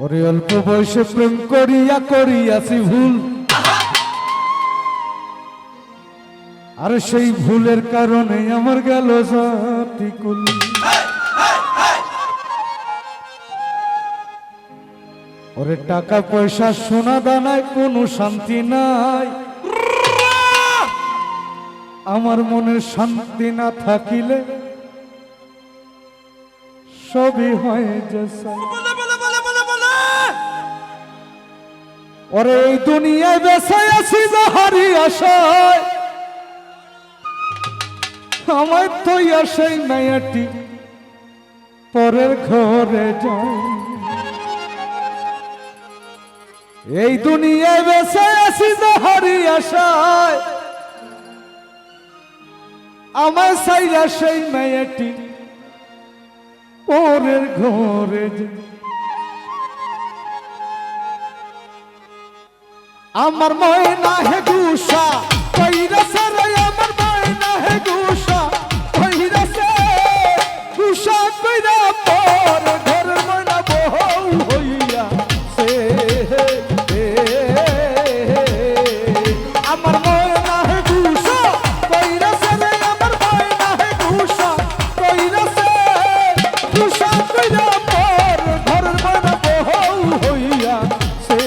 ওরে অল্প বয়সে প্রেম করিয়া করিয়াছি ভুল, আর সেই ভুলের কারণে আমার গেল জাতিকুল। ওরে টাকা পয়সা সোনা দানায় কোনো শান্তি নাই, আমার মনের শান্তি না থাকিলে সবই হয় যে চাই। ওরে এই দুনিয়ায় বেঁচে আছি যাহারি আশায়, আমায় থইয়া সেই মায়াটি পরের ঘরে যায়। এই দুনিয়ায় বেঁচে আছি যাহারি আশায়, আমায় ছাইরা সেই মায়াটি পরের ঘরে যায়। আমার ময়না হে গুসা কইরাছে রে, আমার ময়না হে গুসা কইরাছে, গুসা কইরা পর ঘর ময়না বউ হইয়া সে। আমার ময়না হে গুসা কইরাছে রে, আমার ময়না হে গুসা কইরাছে, গুসা কইরা পর ঘর ময়না বউ হইয়া সে।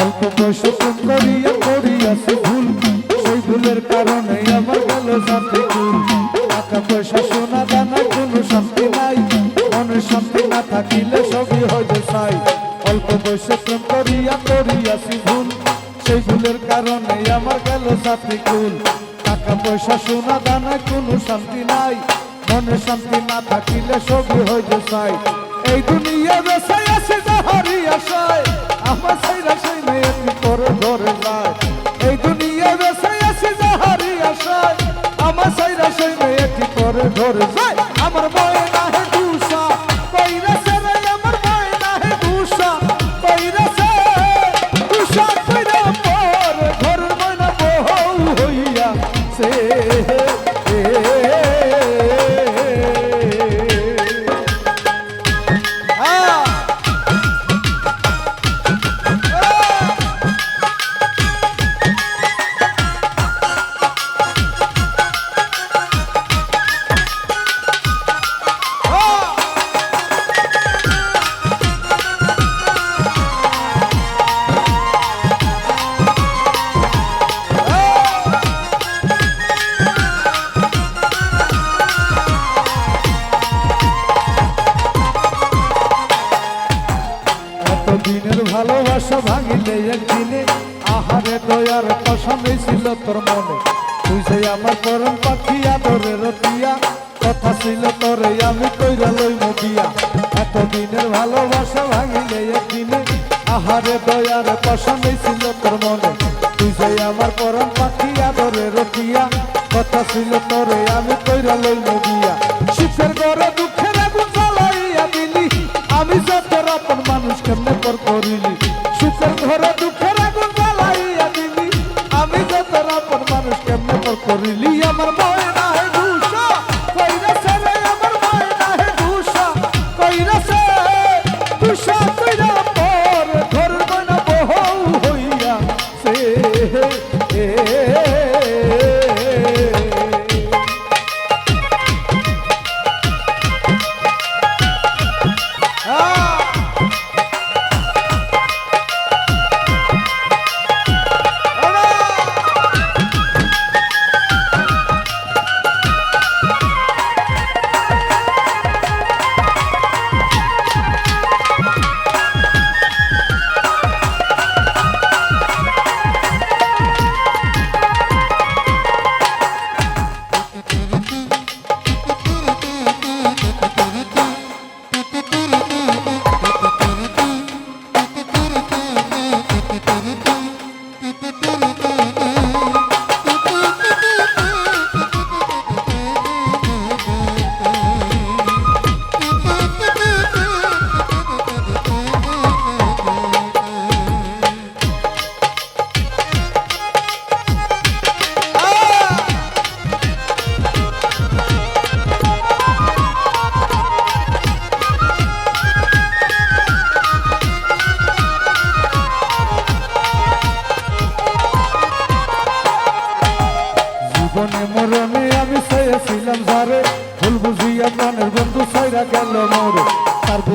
অল্প বয়সে প্রেম করিয়া করিয়াছি ভুল, সেই ভুলের কারণে আমার গেল জাতিকুল। টাকা পয়সা সোনা দানা কোনো শান্তি নাই, মনের শান্তি না থাকিলে সবই হয় যে চাই। অল্প বয়সে প্রেম করিয়া করিয়াছি ভুল, সেই ভুলের কারণে আমার গেল জাতিকুল। টাকা পয়সা সোনা দানা কোনো শান্তি নাই, মনের শান্তি না থাকিলে সবই হয় যে চাই। এই দুনিয়া বেঁচে আছি যাহারি আশায়, আমার ছাইরা সেই মেয়েটি পরে ঘরে যায়। এই দুনিয়া বেঁচে আছি যাহারি আশায়, আমার ছাইরা সেই মেয়েটি পরে ঘরে যায়। আমার ময়না হে গুসা কইরাছে রে, আমার ময়না হে গুসা কইরাছে, গুসা কইরা পর ঘর ময়না বউ হইয়া সে। দিনের ভালোবাসা ভাঙিলে একদিনে, আহারে দয়ার কসম ছিল তোর মনে। তুই যে আমার পরম পাখি আদরের টিয়া, কথা ছিল তোরে আমি কইরা লইব বিয়া। এত দিনের ভালোবাসা ভাঙিলে একদিনে, আহারে দয়ার কসম ছিল তোর মনে। তুই যে আমার পরম পাখি আদরের টিয়া, কথা ছিল তোরে আমি কইরা লইব বিয়া। সুখের ঘরে দুঃখের আগুন জ্বালাইয়া দিলি, আমি যে তোর আপন মানুষ কেমনে পর করিলি। সুখের ঘরে দুঃখের আগুন জ্বালাইয়া দিলি, আমি যে তোর আপন মানুষ কেমনে পর করিলি। আমার ময়না হে গুসা কইরাছে রে, আমার ময়না হে গুসা কইরাছে, গুসা কইরা পর ঘর ময়না বউ হইয়া সে।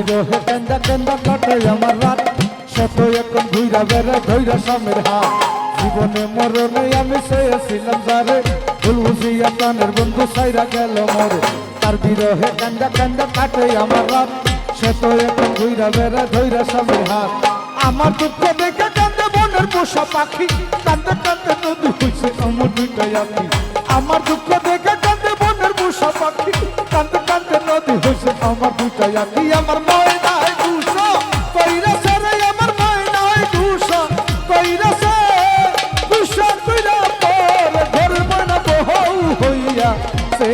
বিরহে কেন্দা কেন্দা কাটে আমার রাত শত এখন ঘুইরা বেড়া ধৈরা স্বামীর হাত জীবনে মরণে আমি চেয়েছিলাম যারে ভুল বুঝিয়া প্রাণের বন্ধু সাইরা গেল মরে তার বিরহে কেন্দা কেন্দা কাটে আমার রাত শত এখন ঘুইরা বেড়া ধৈরা স্বামীর হাত আমার দুঃখ দেখে কান্দে বনের পোষা পাখি কান্দে কান্দে নদী হইছে আমার দুইটাই আঁকি আমার দুঃখ দেখে কান্দে বনের পোষা পাখি কান্দে কান্দে নদী হইছে আমার দুইটাই আঁকি আমার ময়নায় দুশো কইরাছে রে আমার ময়নায় দুশো কইরাছে দুশো কইরা পর ঘরের ময়না বউ হইয়া সে